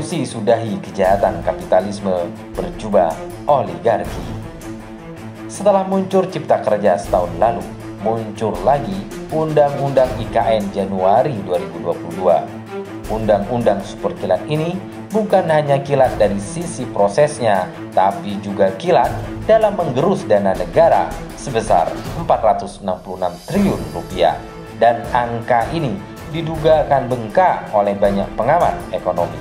Solusi sudahi kejahatan kapitalisme berjubah oligarki. Setelah muncul Cipta Kerja setahun lalu, muncul lagi Undang-Undang IKN Januari 2022. Undang-undang super kilat ini bukan hanya kilat dari sisi prosesnya, tapi juga kilat dalam menggerus dana negara sebesar 466 triliun rupiah. Dan angka ini diduga akan bengkak oleh banyak pengamat ekonomi.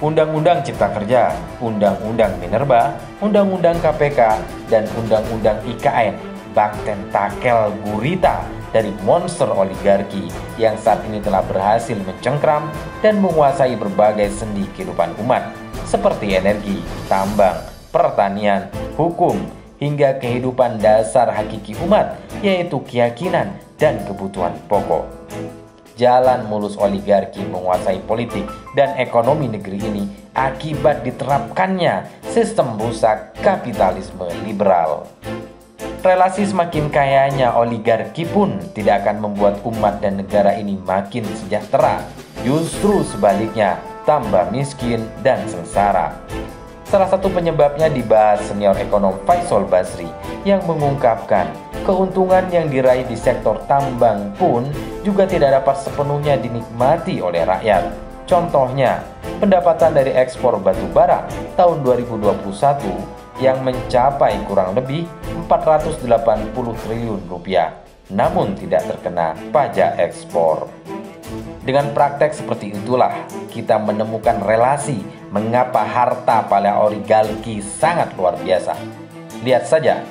Undang-Undang Cipta Kerja, Undang-Undang Minerba, Undang-Undang KPK, dan Undang-Undang IKN bak tentakel gurita dari monster oligarki yang saat ini telah berhasil mencengkram dan menguasai berbagai sendi kehidupan umat seperti energi, tambang, pertanian, hukum, hingga kehidupan dasar hakiki umat, yaitu keyakinan dan kebutuhan pokok. Jalan mulus oligarki menguasai politik dan ekonomi negeri ini akibat diterapkannya sistem rusak kapitalisme liberal. Relasi semakin kayanya oligarki pun tidak akan membuat umat dan negara ini makin sejahtera. Justru sebaliknya, tambah miskin dan sengsara. Salah satu penyebabnya dibahas senior ekonom Faisal Basri yang mengungkapkan keuntungan yang diraih di sektor tambang pun juga tidak dapat sepenuhnya dinikmati oleh rakyat. Contohnya, pendapatan dari ekspor batu bara tahun 2021 yang mencapai kurang lebih 480 triliun rupiah, namun tidak terkena pajak ekspor. Dengan praktek seperti itulah kita menemukan relasi mengapa harta para oligarki sangat luar biasa. Lihat saja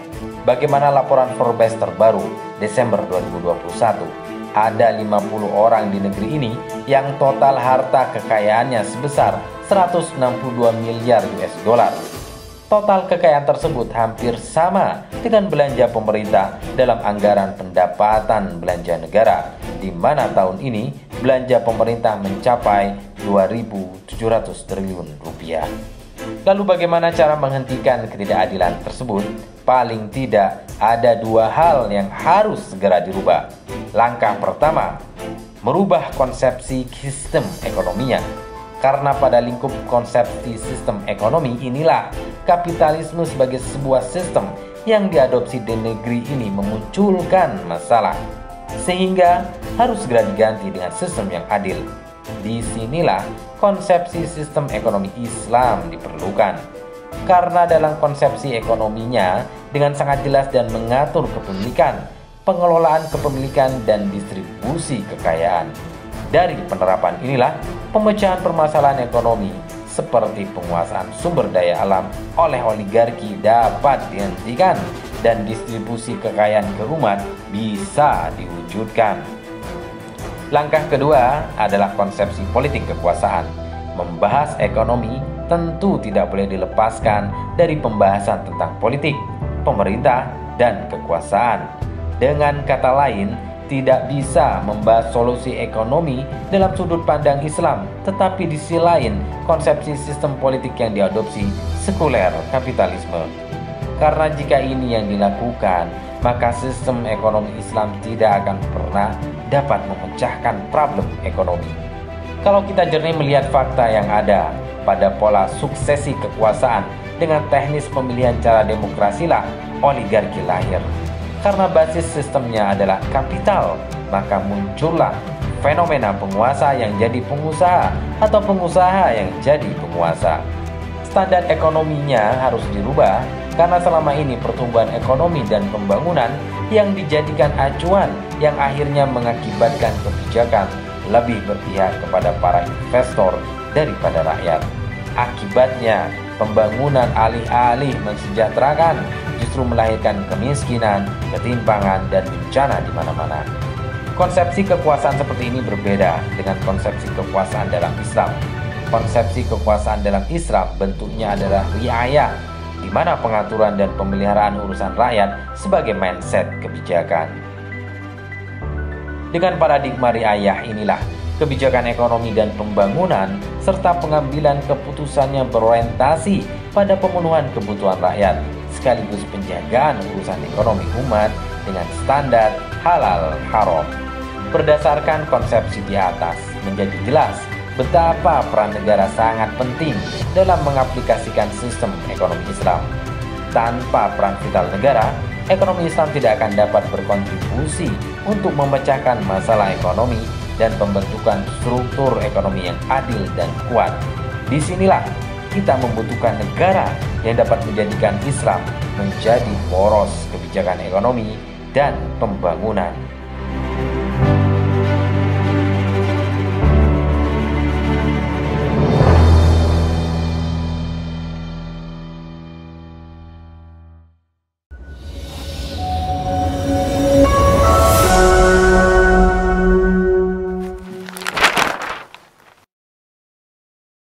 bagaimana laporan Forbes terbaru Desember 2021. Ada 50 orang di negeri ini yang total harta kekayaannya sebesar 162 miliar US dollar. Total kekayaan tersebut hampir sama dengan belanja pemerintah dalam anggaran pendapatan belanja negara, di mana tahun ini belanja pemerintah mencapai 2.700 triliun rupiah. Lalu bagaimana cara menghentikan ketidakadilan tersebut? Paling tidak ada dua hal yang harus segera dirubah. Langkah pertama, merubah konsepsi sistem ekonominya. Karena pada lingkup konsepsi sistem ekonomi inilah kapitalisme sebagai sebuah sistem yang diadopsi di negeri ini memunculkan masalah, sehingga harus segera diganti dengan sistem yang adil. Disinilah konsepsi sistem ekonomi Islam diperlukan, karena dalam konsepsi ekonominya dengan sangat jelas dan mengatur kepemilikan, pengelolaan kepemilikan, dan distribusi kekayaan. Dari penerapan inilah pemecahan permasalahan ekonomi seperti penguasaan sumber daya alam oleh oligarki dapat dihentikan dan distribusi kekayaan ke umat bisa diwujudkan. Langkah kedua adalah konsepsi politik kekuasaan. Membahas ekonomi tentu tidak boleh dilepaskan dari pembahasan tentang politik, pemerintah, dan kekuasaan. Dengan kata lain, tidak bisa membahas solusi ekonomi dalam sudut pandang Islam, tetapi di sisi lain konsepsi sistem politik yang diadopsi sekuler kapitalisme. Karena jika ini yang dilakukan, maka sistem ekonomi Islam tidak akan pernah dapat memecahkan problem ekonomi. Kalau kita jernih melihat fakta yang ada pada pola suksesi kekuasaan dengan teknis pemilihan cara demokrasilah oligarki lahir. Karena basis sistemnya adalah kapital, maka muncullah fenomena penguasa yang jadi pengusaha atau pengusaha yang jadi penguasa. Standar ekonominya harus dirubah karena selama ini pertumbuhan ekonomi dan pembangunan yang dijadikan acuan yang akhirnya mengakibatkan kebijakan lebih berpihak kepada para investor daripada rakyat. Akibatnya, pembangunan alih-alih mensejahterakan justru melahirkan kemiskinan, ketimpangan, dan bencana di mana-mana. Konsepsi kekuasaan seperti ini berbeda dengan konsepsi kekuasaan dalam Islam. Konsepsi kekuasaan dalam Islam bentuknya adalah riayah, di mana pengaturan dan pemeliharaan urusan rakyat sebagai mindset kebijakan. Dengan paradigma riayah inilah kebijakan ekonomi dan pembangunan serta pengambilan keputusannya berorientasi pada pemenuhan kebutuhan rakyat sekaligus penjagaan urusan ekonomi umat dengan standar halal haram. Berdasarkan konsepsi di atas, menjadi jelas betapa peran negara sangat penting dalam mengaplikasikan sistem ekonomi Islam. Tanpa peran vital negara, ekonomi Islam tidak akan dapat berkontribusi untuk memecahkan masalah ekonomi dan pembentukan struktur ekonomi yang adil dan kuat. Disinilah kita membutuhkan negara yang dapat menjadikan Islam menjadi poros kebijakan ekonomi dan pembangunan.